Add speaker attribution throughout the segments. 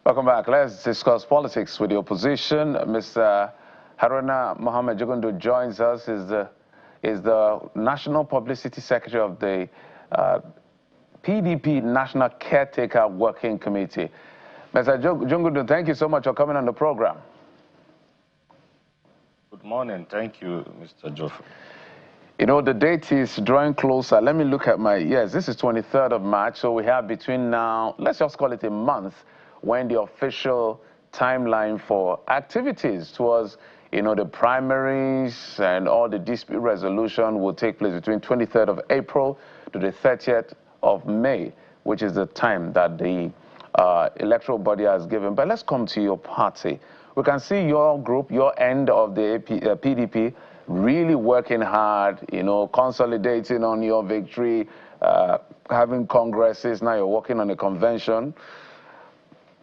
Speaker 1: Welcome back. Let's discuss politics with the opposition. Mr. Haruna Mohammed Jogundu joins us. Is the National Publicity Secretary of the PDP National Caretaker Working Committee. Mr. Jogundu, thank you so much for coming on the program.
Speaker 2: Good morning. Thank you, Mr. Joffrey.
Speaker 1: You know, the date is drawing closer. Let me look at yes, this is 23rd of March, so we have between now, let's just call it a month, when the official timeline for activities towards, the primaries and all the dispute resolution will take place between 23rd of April to the 30th of May, which is the time that the electoral body has given. But let's come to your party. We can see your group, your end of the PDP, really working hard, consolidating on your victory, having congresses. Now you're working on a convention.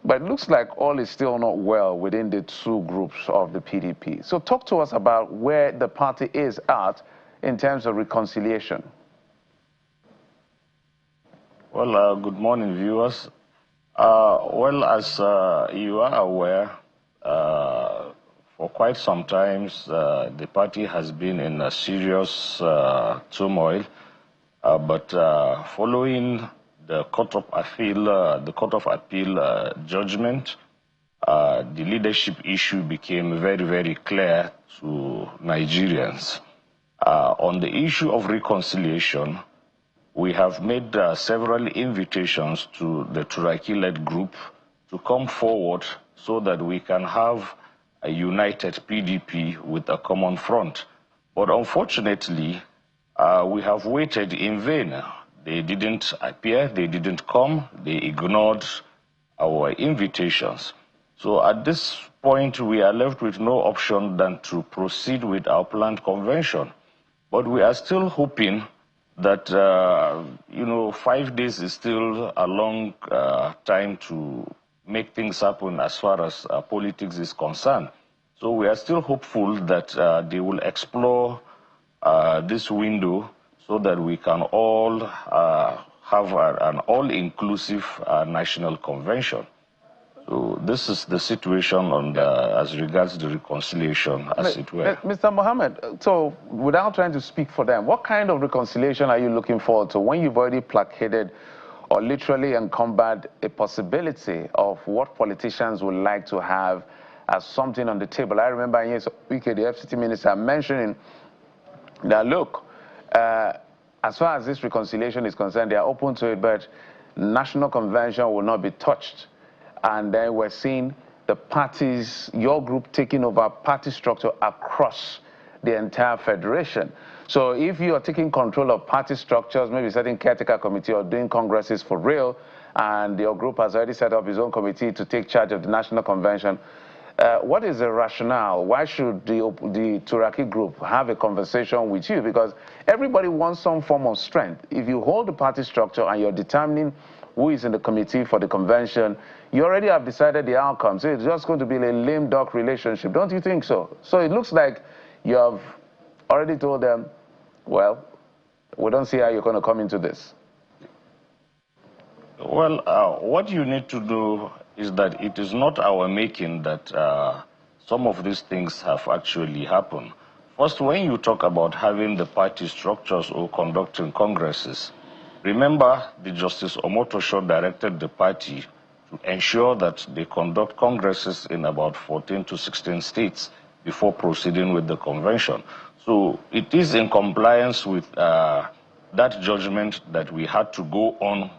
Speaker 1: But it looks like all is still not well within the two groups of the PDP. So talk to us about where the party is at in terms of reconciliation.
Speaker 2: Well, good morning, viewers. Well, as you are aware, for quite some time, the party has been in a serious turmoil. But following the Court of Appeal judgment, the leadership issue became very, very clear to Nigerians. On the issue of reconciliation, we have made several invitations to the Wike-Led group to come forward so that we can have a united PDP with a common front. But unfortunately, we have waited in vain. They didn't appear, they didn't come, they ignored our invitations. So at this point, we are left with no option than to proceed with our planned convention. But we are still hoping that, 5 days is still a long time to make things happen as far as politics is concerned. So we are still hopeful that they will explore this window so that we can all have an all-inclusive national convention. So this is the situation on as regards the reconciliation, as it were.
Speaker 1: Mr. Mohammed, so without trying to speak for them, what kind of reconciliation are you looking forward to when you've already placated or literally encumbered a possibility of what politicians would like to have as something on the table? I remember Wike, the FCT minister, mentioning that, look, as far as this reconciliation is concerned, they are open to it, but national convention will not be touched. And then we're seeing the parties, your group taking over party structure across the entire federation. So if you are taking control of party structures, maybe setting caretaker committee or doing congresses for real, and your group has already set up its own committee to take charge of the national convention, what is the rationale? Why should the Turaki group have a conversation with you? Because everybody wants some form of strength. If you hold the party structure and you're determining who is in the committee for the convention, you already have decided the outcome. So it's just going to be a lame duck relationship. Don't you think so? So it looks like you have already told them, well, we don't see how you're going to come into this.
Speaker 2: Well, what you need to do is that it is not our making that some of these things have actually happened. First, when you talk about having the party structures or conducting congresses, remember the Justice Omotosho directed the party to ensure that they conduct congresses in about 14 to 16 states before proceeding with the convention. So it is in compliance with that judgment that we had to go on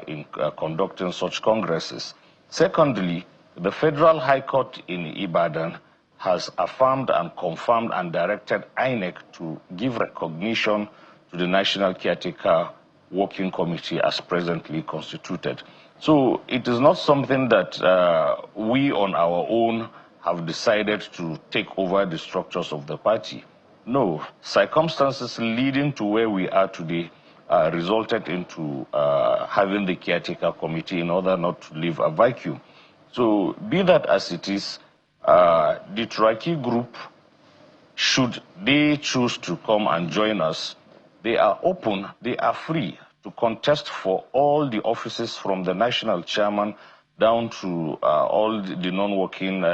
Speaker 2: in conducting such congresses. Secondly, the Federal High Court in Ibadan has affirmed and confirmed and directed INEC to give recognition to the National Caretaker Working Committee as presently constituted. So it is not something that we on our own have decided to take over the structures of the party. No, circumstances leading to where we are today resulted into having the caretaker committee in order not to leave a vacuum. So be that as it is, the Turaki group, should they choose to come and join us, they are open, they are free to contest for all the offices from the national chairman down to all the non-working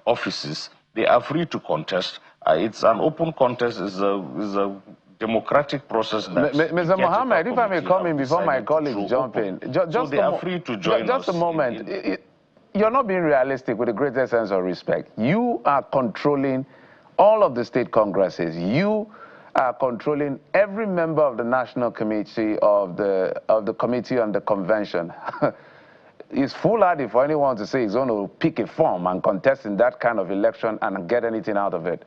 Speaker 2: offices, they are free to contest. It's an open contest. Is a democratic process that
Speaker 1: Mr. Mohammed, if I may come in before my colleagues jump in,
Speaker 2: so they are free to join us.
Speaker 1: Just a moment. You're not being realistic with the greatest sense of respect. You are controlling all of the state congresses. You are controlling every member of the national committee of the committee on the convention. It's foolhardy for anyone to say he's going to pick a form and contest in that kind of election and get anything out of it.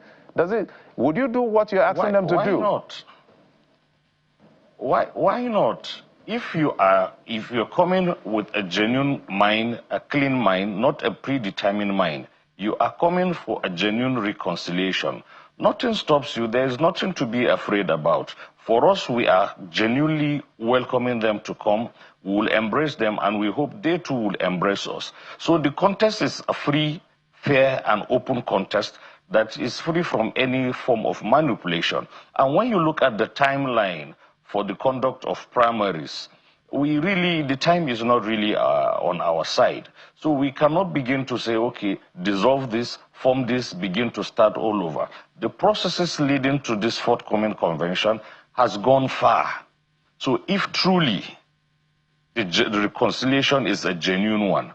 Speaker 1: Would you do what you're asking them to do?
Speaker 2: Why not? Why not? If you're coming with a genuine mind, a clean mind, not a predetermined mind, you are coming for a genuine reconciliation. Nothing stops you. There is nothing to be afraid about. For us, we are genuinely welcoming them to come. We will embrace them, and we hope they too will embrace us. So the contest is a free, fair, and open contest that is free from any form of manipulation. And when you look at the timeline for the conduct of primaries, the time is not really on our side. So we cannot begin to say, okay, dissolve this, form this, begin to start all over. The processes leading to this forthcoming convention has gone far. So if truly the reconciliation is a genuine one,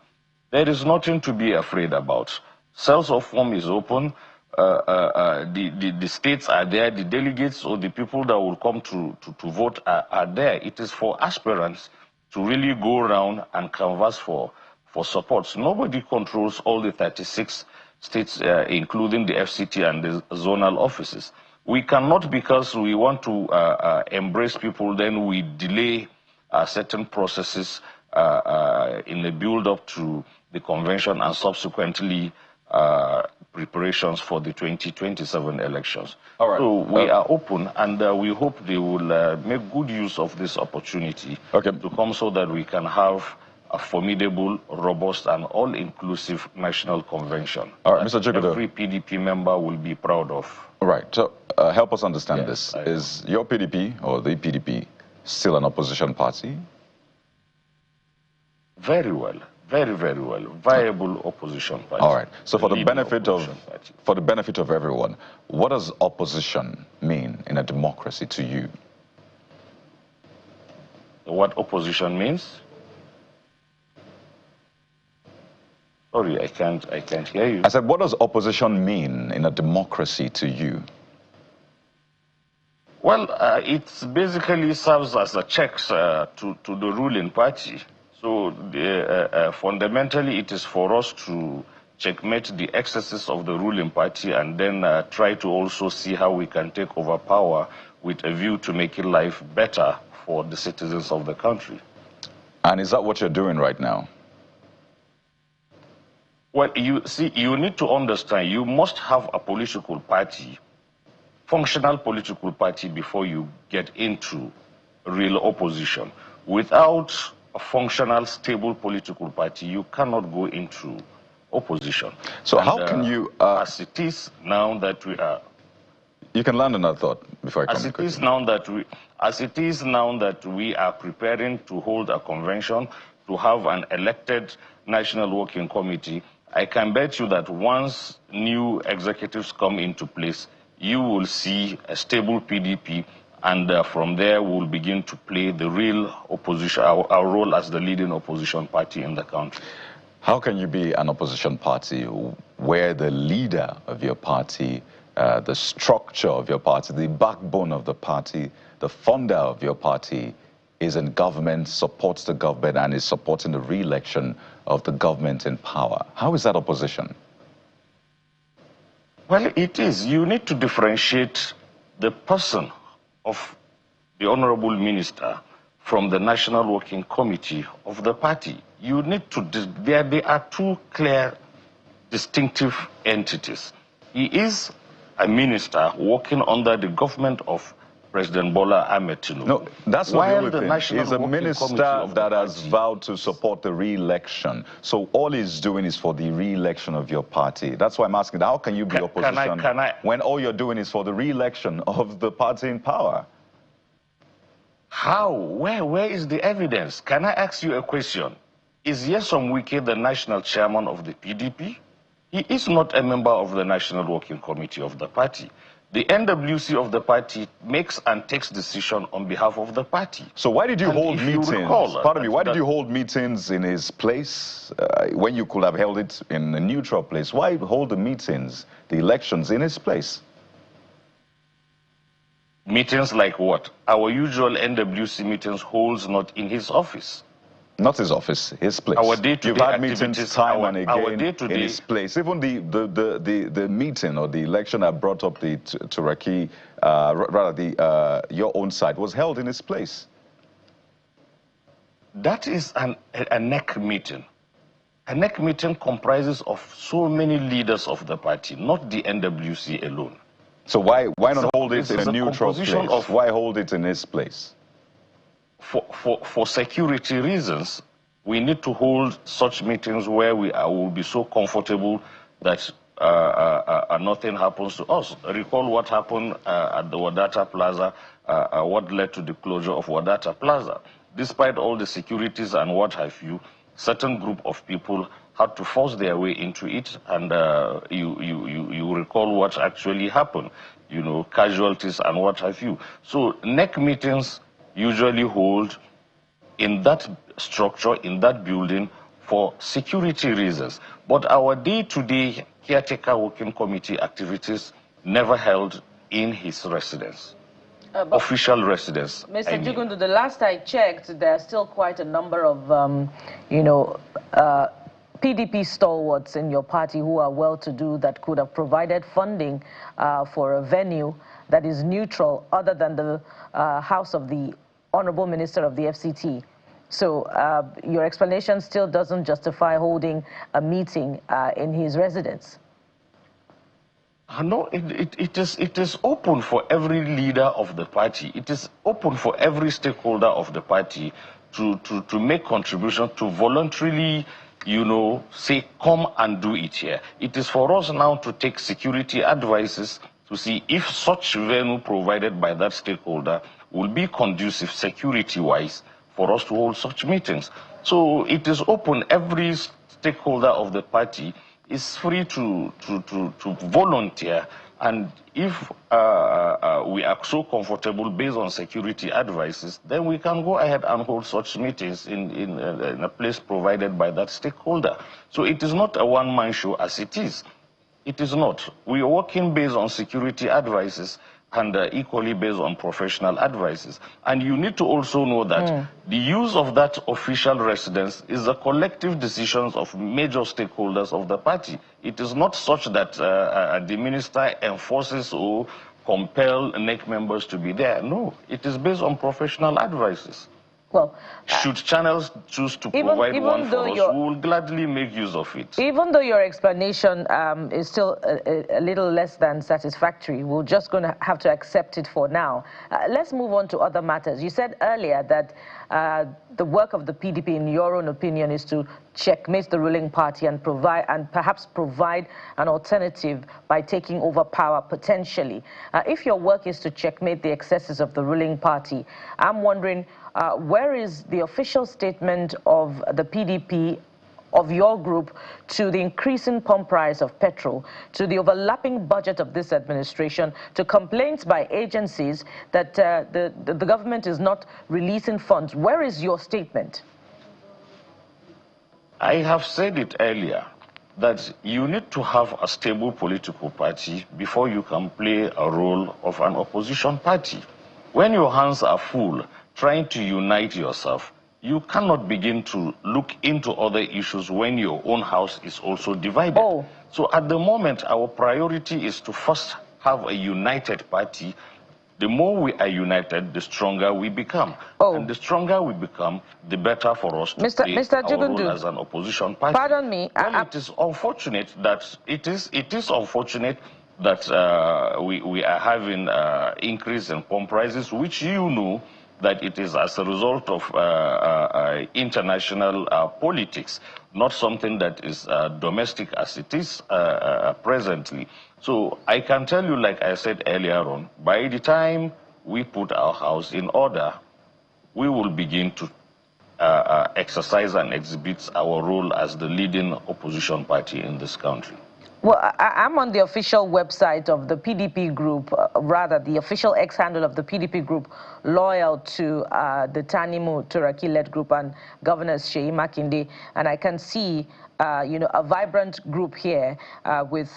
Speaker 2: there is nothing to be afraid about. Cells of form is open. The states are there, the delegates or the people that will come to vote are there. It is for aspirants to really go around and canvass for support. Nobody controls all the 36 states, including the FCT and the zonal offices. We cannot, because we want to embrace people, then we delay certain processes in the build-up to the convention and subsequently preparations for the 2027 elections.
Speaker 3: All right.
Speaker 2: So we are open, and we hope they will make good use of this opportunity to come so that we can have a formidable, robust, and all-inclusive national convention.
Speaker 3: All right, Mr. Jigado.
Speaker 2: Every PDP member will be proud of.
Speaker 3: All right. So help us understand this. Is your PDP or the PDP still an opposition party?
Speaker 2: Very well. Very, very well. Viable opposition party.
Speaker 3: All right. So for the benefit of everyone, what does opposition mean in a democracy to you?
Speaker 2: What opposition means? Sorry, I can't hear you.
Speaker 3: I said, what does opposition mean in a democracy to you?
Speaker 2: Well, it basically serves as a check to the ruling party. So fundamentally, it is for us to checkmate the excesses of the ruling party and then try to also see how we can take over power with a view to making life better for the citizens of the country.
Speaker 3: And is that what you're doing right now?
Speaker 2: Well, you see, you need to understand, you must have a political party, functional political party, before you get into real opposition. Without a functional, stable political party, you cannot go into opposition.
Speaker 3: So how can you...
Speaker 2: as it is now that we are...
Speaker 3: You can land on that thought before I come.
Speaker 2: As it is now that we are preparing to hold a convention, to have an elected National Working Committee, I can bet you that once new executives come into place, you will see a stable PDP, and from there we'll begin to play the real opposition, our role as the leading opposition party in the country.
Speaker 3: How can you be an opposition party where the leader of your party, the structure of your party, the backbone of the party, the founder of your party is in government, supports the government, and is supporting the re-election of the government in power? How is that opposition?
Speaker 2: Well, it is. You need to differentiate the person of the Honorable Minister from the National Working Committee of the party. You need to, there are two clear, distinctive entities. He is a minister working under the government of President Bola Ahmed Tinubu.
Speaker 3: No, that's not the only thing. He's a minister that has vowed to support the re-election. So all he's doing is for the re-election of your party. That's why I'm asking, how can you be opposition when all you're doing is for the re-election of the party in power?
Speaker 2: How? Where is the evidence? Can I ask you a question? Is Nyesom Wike the national chairman of the PDP? He is not a member of the National Working Committee of the party. The NWC of the party makes and takes decision on behalf of the party.
Speaker 3: So why did you hold meetings? Pardon me, why did you hold meetings in his place when you could have held it in a neutral place? Why hold the meetings, the elections in his place?
Speaker 2: Meetings like what? Our usual NWC meetings holds not in his office.
Speaker 3: Not his office, his place.
Speaker 2: Our day-to-day
Speaker 3: You've had meetings time and again
Speaker 2: day-to-day
Speaker 3: in his place. Even the meeting or the election that brought up the Turaki, rather your own side, was held in his place.
Speaker 2: That is a NEC meeting. A NEC meeting comprises of so many leaders of the party, not the NWC alone.
Speaker 3: So why not hold it in a neutral place? Why hold it in his place?
Speaker 2: For security reasons, we need to hold such meetings where we will be so comfortable that nothing happens to us. Recall what happened at the Wadata Plaza, what led to the closure of Wadata Plaza. Despite all the securities and what have you, certain group of people had to force their way into it, and you recall what actually happened, you know, casualties and what have you. So NEC meetings usually hold in that structure, in that building, for security reasons. But our day-to-day caretaker working committee activities never held in his residence, official residence.
Speaker 4: Mr. Jugundu, the last I checked, there are still quite a number of, PDP stalwarts in your party who are well-to-do that could have provided funding for a venue that is neutral other than the house of the Honorable Minister of the FCT. So your explanation still doesn't justify holding a meeting in his residence.
Speaker 2: No, it is open for every leader of the party. It is open for every stakeholder of the party to make contributions, to voluntarily, you know, say, come and do it here. It is for us now to take security advices to see if such venue provided by that stakeholder will be conducive security-wise for us to hold such meetings. So it is open. Every stakeholder of the party is free to volunteer, and if we are so comfortable based on security advices, then we can go ahead and hold such meetings in a place provided by that stakeholder. So it is not a one-man show as it is. It is not. We are working based on security advices and equally based on professional advices. And you need to also know that the use of that official residence is the collective decisions of major stakeholders of the party. It is not such that the minister enforces or compel NEC members to be there. No, it is based on professional advices.
Speaker 4: Well,
Speaker 2: should channels choose to provide one for us, we will gladly make use of it.
Speaker 4: Even though your explanation is still a little less than satisfactory, we're just going to have to accept it for now. Let's move on to other matters. You said earlier that the work of the PDP, in your own opinion, is to checkmate the ruling party and perhaps provide an alternative by taking over power potentially. If your work is to checkmate the excesses of the ruling party, I'm wondering, where is the official statement of the PDP, of your group, to the increasing pump price of petrol, to the overlapping budget of this administration, to complaints by agencies that the government is not releasing funds? Where is your statement?
Speaker 2: I have said it earlier that you need to have a stable political party before you can play a role of an opposition party. When your hands are full trying to unite yourself, you cannot begin to look into other issues when your own house is also divided. So at the moment, our priority is to first have a united party. The more we are united, the stronger we become. And the stronger we become, the better for us to play our role as an opposition party.
Speaker 4: Pardon me.
Speaker 2: Well, it is unfortunate that we are having increase in pump prices, which you know that it is as a result of international politics, not something that is domestic as it is presently. So I can tell you, like I said earlier on, by the time we put our house in order, we will begin to exercise and exhibit our role as the leading opposition party in this country.
Speaker 4: Well, I'm on the official website of the PDP group, rather the official X handle of the PDP group, loyal to the Tanimu Turaki-led group and Governor Sheyi Makinde, and I can see, a vibrant group here with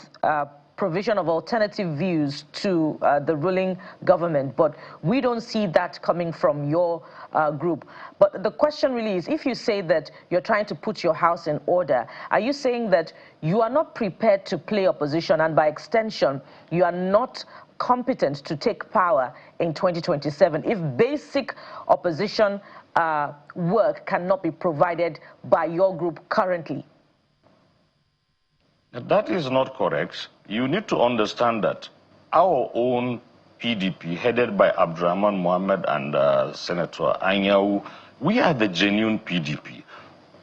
Speaker 4: provision of alternative views to the ruling government, but we don't see that coming from your group. But the question really is, if you say that you're trying to put your house in order, are you saying that you are not prepared to play opposition, and by extension, you are not competent to take power in 2027 if basic opposition work cannot be provided by your group currently?
Speaker 2: That is not correct. You need to understand that our own PDP, headed by Abdurrahman Mohammed and Senator Anyau, we are the genuine PDP.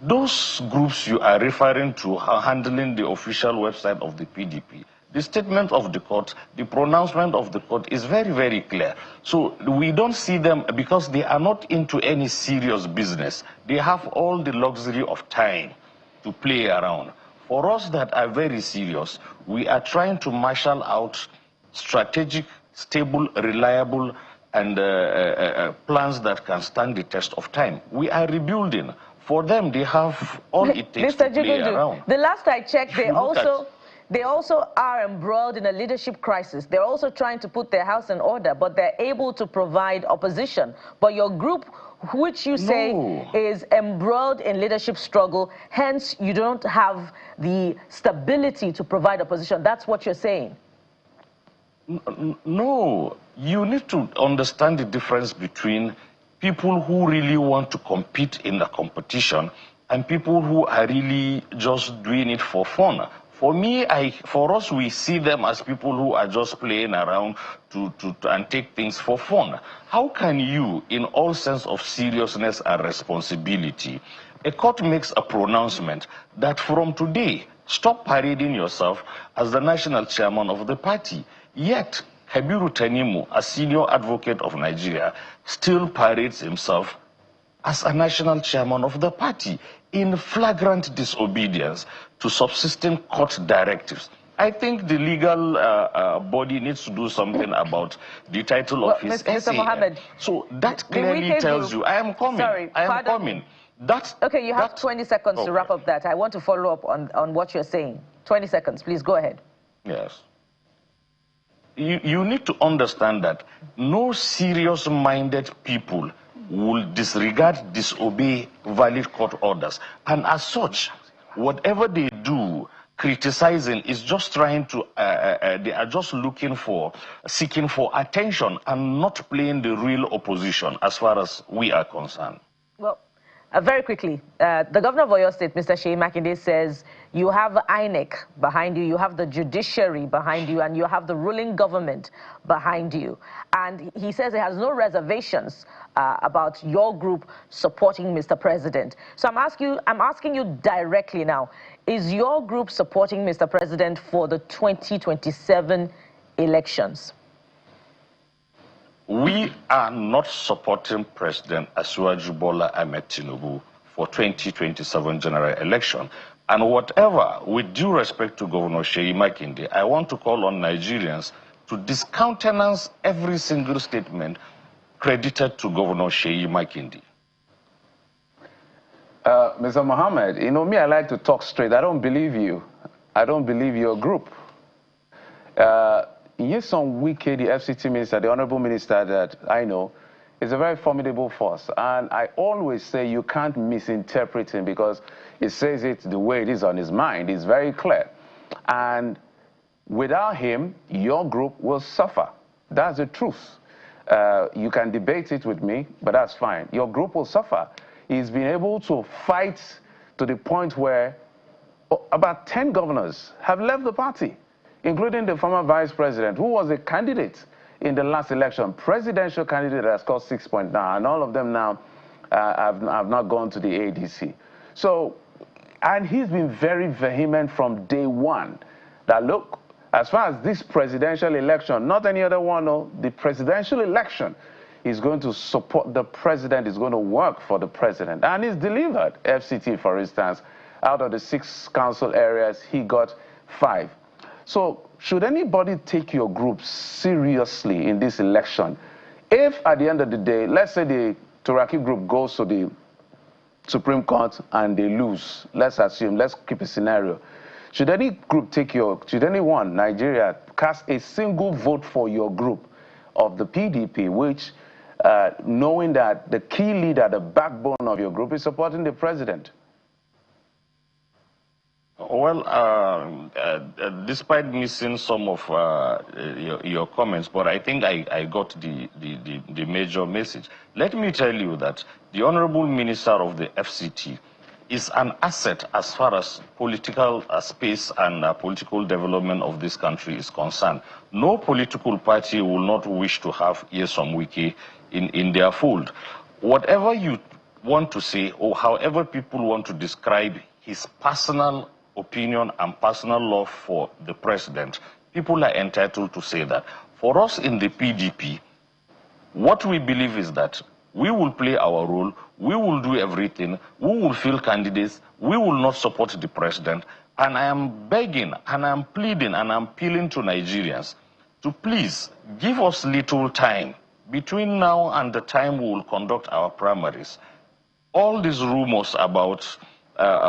Speaker 2: Those groups you are referring to are handling the official website of the PDP. The statement of the court, the pronouncement of the court is very, very clear. So we don't see them because they are not into any serious business. They have all the luxury of time to play around. For us that are very serious, we are trying to marshal out strategic, stable, reliable, and plans that can stand the test of time. We are rebuilding. For them, they have all it takes to play around.
Speaker 4: The last I checked, they also are embroiled in a leadership crisis. They're also trying to put their house in order, but they're able to provide opposition. But your group, which you say is embroiled in leadership struggle, hence you don't have the stability to provide opposition. That's what you're saying.
Speaker 2: No, you need to understand the difference between people who really want to compete in the competition and people who are really just doing it for fun. For us, we see them as people who are just playing around and take things for fun. How can you, in all sense of seriousness and responsibility, a court makes a pronouncement that from today, stop parading yourself as the national chairman of the party. Yet, Kabiru Tanimu, a senior advocate of Nigeria, still parades himself as a national chairman of the party in flagrant disobedience to subsisting court directives. I think the legal body needs to do something about the title of his essay.
Speaker 4: Mr. Mohammed,
Speaker 2: so that clearly tells you, I am coming.
Speaker 4: Sorry,
Speaker 2: I am coming.
Speaker 4: Okay, you have 20 seconds to wrap up that. I want to follow up on what you're saying. 20 seconds, please go ahead.
Speaker 2: Yes. You need to understand that no serious-minded people will disregard, disobey valid court orders. And as such, whatever they do, criticizing is just trying to, they are just seeking for attention and not playing the real opposition as far as we are concerned.
Speaker 4: Well, very quickly, the governor of Oyo State, Mr. Sheyi Makinde, says you have INEC behind you, you have the judiciary behind you, and you have the ruling government behind you. And he says he has no reservations about your group supporting Mr. President. So I'm asking you directly now, is your group supporting Mr. President for the 2027 elections?
Speaker 2: We are not supporting President Asiwaju Bola Ahmed Tinubu for 2027 general election. And whatever, with due respect to Governor Sheyi Makinde, I want to call on Nigerians to discountenance every single statement credited to Governor Sheyi Makinde.
Speaker 1: Mr. Mohammed, you know me, I like to talk straight. I don't believe you. I don't believe your group. Nyesom Wike, the FCT minister, the honorable minister that I know, is a very formidable force. And I always say you can't misinterpret him because he says it the way it is on his mind. It's very clear. And without him, your group will suffer. That's the truth. You can debate it with me, but that's fine. Your group will suffer. He's been able to fight to the point where about 10 governors have left the party, including the former vice president, who was a candidate in the last election, presidential candidate that scored 6.9, and all of them now have not gone to the ADC. So, and he's been very vehement from day one that, look, as far as this presidential election, not any other one, no, the presidential election, he's going to support the president, he's going to work for the president. And he's delivered. FCT, for instance, out of the 6 council areas, he got 5. So should anybody take your group seriously in this election? If at the end of the day, let's say the Turaki group goes to the Supreme Court and they lose, let's assume, let's keep a scenario. Should any group should anyone, Nigeria, cast a single vote for your group of the PDP, which, knowing that the key leader, the backbone of your group, is supporting the president?
Speaker 2: Well, despite missing some of your comments, but I think I got the major message. Let me tell you that the Honorable Minister of the FCT is an asset as far as political space and political development of this country is concerned. No political party will not wish to have Nyesom Wike in their fold. Whatever you want to say, or however people want to describe his personal opinion and personal love for the president, people are entitled to say that. For us in the PDP, what we believe is that we will play our role, we will do everything, we will field candidates, we will not support the president, and I am begging, and I am pleading, and I am appealing to Nigerians to please give us little time between now and the time we will conduct our primaries. All these rumors about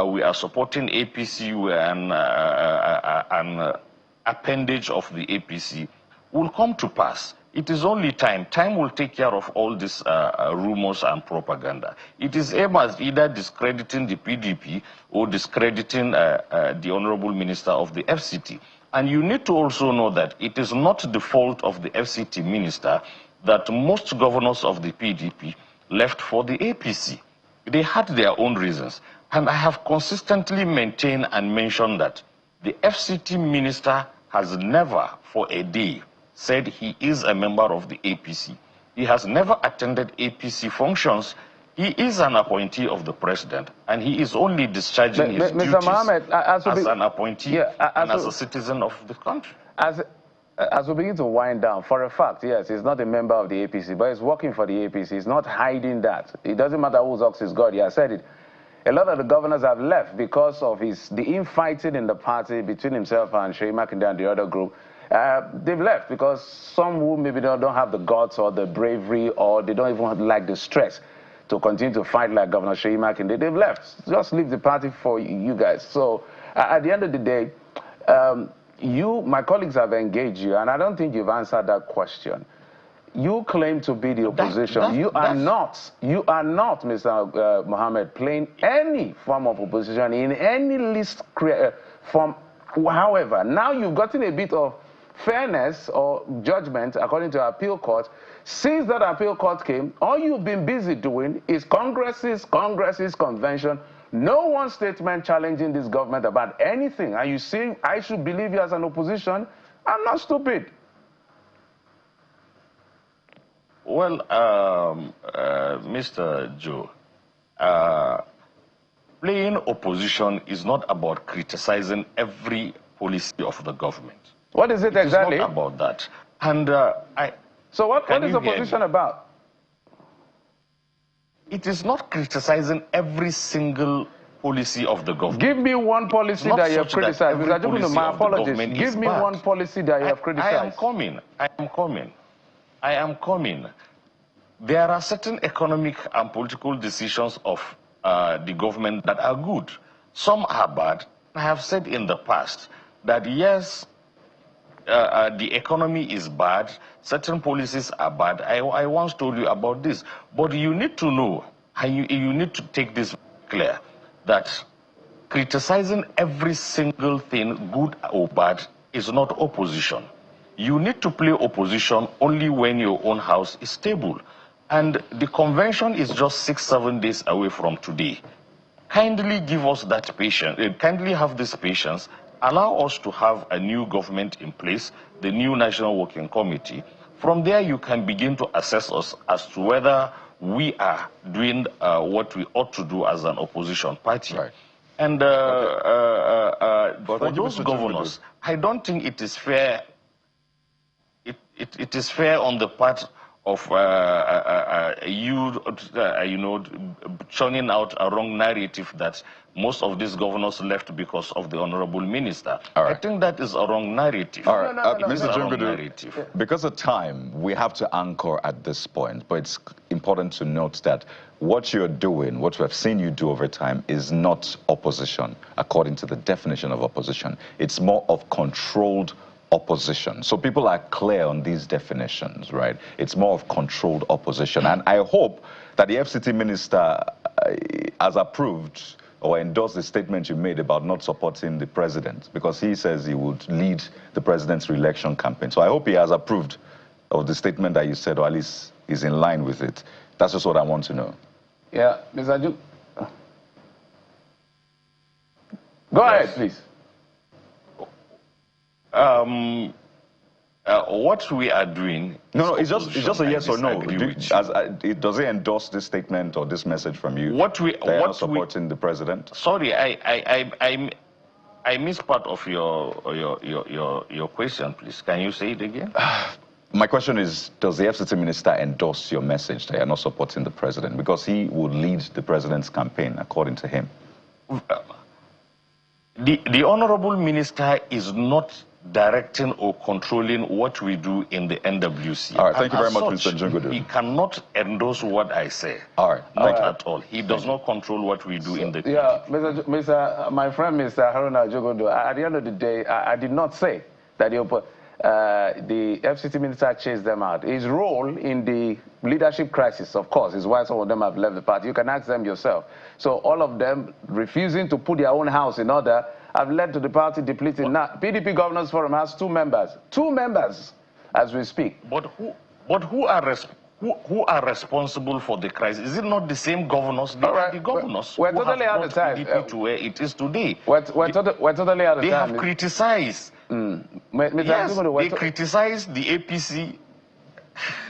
Speaker 2: we are supporting APC, we are an appendage of the APC, will come to pass. It is only time. Time will take care of all these rumors and propaganda. It is aimed at either discrediting the PDP or discrediting the Honorable Minister of the FCT. And you need to also know that it is not the fault of the FCT minister that most governors of the PDP left for the APC. They had their own reasons. And I have consistently maintained and mentioned that the FCT minister has never for a day said he is a member of the APC. He has never attended APC functions. He is an appointee of the president, and he is only discharging his duties
Speaker 1: Mohammed,
Speaker 2: as an appointee and as a citizen of the country.
Speaker 1: As we begin to wind down, for a fact, yes, he's not a member of the APC, but he's working for the APC. He's not hiding that. It doesn't matter whose ox is God. He has said it. A lot of the governors have left because of the infighting in the party between himself and Seyi Makinde and the other group. They've left because some who maybe don't have the guts or the bravery, or they don't even like the stress to continue to fight like Governor Seyi Makinde. They've left. Just leave the party for you guys. So at the end of the day, my colleagues have engaged you, and I don't think you've answered that question. You claim to be the opposition. You are not, Mr. Mohammed, playing any form of opposition in any list form. However, now you've gotten a bit of fairness or judgment according to appeal court. Since that appeal court came, all you've been busy doing is congresses, convention. No one statement challenging this government about anything. And you say I should believe you as an opposition? I'm not stupid.
Speaker 2: Well, Mr. Joe, playing opposition is not about criticizing every policy of the government.
Speaker 1: What is it exactly?
Speaker 2: It's not about that. And
Speaker 1: so what is opposition about?
Speaker 2: It is not criticizing every single policy of the government.
Speaker 1: Give me one policy that you have criticized. My apologies. Give me one policy that you have criticized.
Speaker 2: I am coming. There are certain economic and political decisions of the government that are good. Some are bad. I have said in the past that yes, the economy is bad, certain policies are bad. I once told you about this. But you need to know, and you need to take this clear, that criticizing every single thing, good or bad, is not opposition. You need to play opposition only when your own house is stable. And the convention is just 6-7 days away from today. Kindly give us that patience, kindly have this patience, allow us to have a new government in place, the new National Working Committee. From there, you can begin to assess us as to whether we are doing what we ought to do as an opposition party. Right. And for those governors, I don't think it is fair. It is fair on the part churning out a wrong narrative that most of these governors left because of the honorable minister.
Speaker 3: All right.
Speaker 2: I think that is a wrong narrative.
Speaker 3: All right,
Speaker 2: It is
Speaker 3: Mr.
Speaker 2: a wrong
Speaker 3: Jungudu,
Speaker 2: narrative.
Speaker 3: because of time, we have to anchor at this point, but it's important to note that what you're doing, what we have seen you do over time, is not opposition, according to the definition of opposition. It's more of controlled opposition. So people are clear on these definitions, right? It's more of controlled opposition. And I hope that the FCT minister has approved or endorsed the statement you made about not supporting the president, because he says he would lead the president's re-election campaign. So I hope he has approved of the statement that you said, or at least is in line with it. That's just what I want to know.
Speaker 1: Yeah, Mr. Aju. Go ahead, please.
Speaker 2: What we are doing...
Speaker 3: No, it's just a yes or no. Does he endorse this statement or this message from you? That you're not supporting the president?
Speaker 2: Sorry, I missed part of your question, please. Can you say it again?
Speaker 3: My question is, does the FCT minister endorse your message that you're not supporting the president? Because he would lead the president's campaign, according to him.
Speaker 2: The honorable minister is not directing or controlling what we do in the NWC.
Speaker 3: All right, thank you very much, Mr. Jungudu.
Speaker 2: He cannot endorse what I say.
Speaker 3: All right.
Speaker 2: Not at all. He does not control what we do in the...
Speaker 1: Yeah, my friend, Mr. Haruna Jungudu, at the end of the day, I did not say that the FCT minister chased them out. His role in the leadership crisis, of course, is why some of them have left the party. You can ask them yourself. So all of them refusing to put their own house in order have led to the party depleting. Now, PDP Governors Forum has two members as we speak.
Speaker 2: But who are responsible for the crisis? Is it not the same governors? They are the governors.
Speaker 1: We're totally out of time.
Speaker 2: PDP to where it is today.
Speaker 1: We're totally out of time.
Speaker 2: They have criticized.
Speaker 1: Yes,
Speaker 2: they criticized the APC.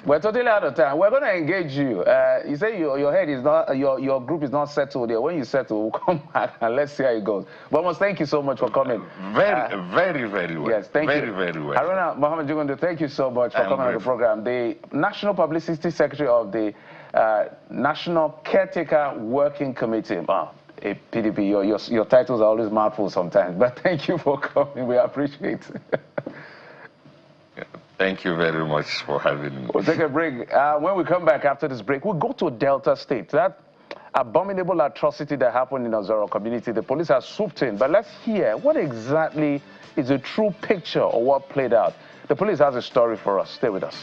Speaker 1: We're totally out of time. We're going to engage you. You say your head is not, your group is not settled there. When you settle, we'll come back and let's see how it goes. But almost thank you so much for coming.
Speaker 2: Very well.
Speaker 1: Yes, thank you.
Speaker 2: Very well.
Speaker 1: Haruna Mohammed Jungudu, thank you so much for coming on the program. The National Publicity Secretary of the National Caretaker Working Committee. Wow. A PDP, your titles are always mouthful sometimes, but thank you for coming. We appreciate it.
Speaker 2: Thank you very much for having me.
Speaker 1: We'll take a break. When we come back after this break, we'll go to Delta State. That abominable atrocity that happened in the Zoro community, the police have swooped in. But let's hear what exactly is the true picture of what played out. The police has a story for us. Stay with us.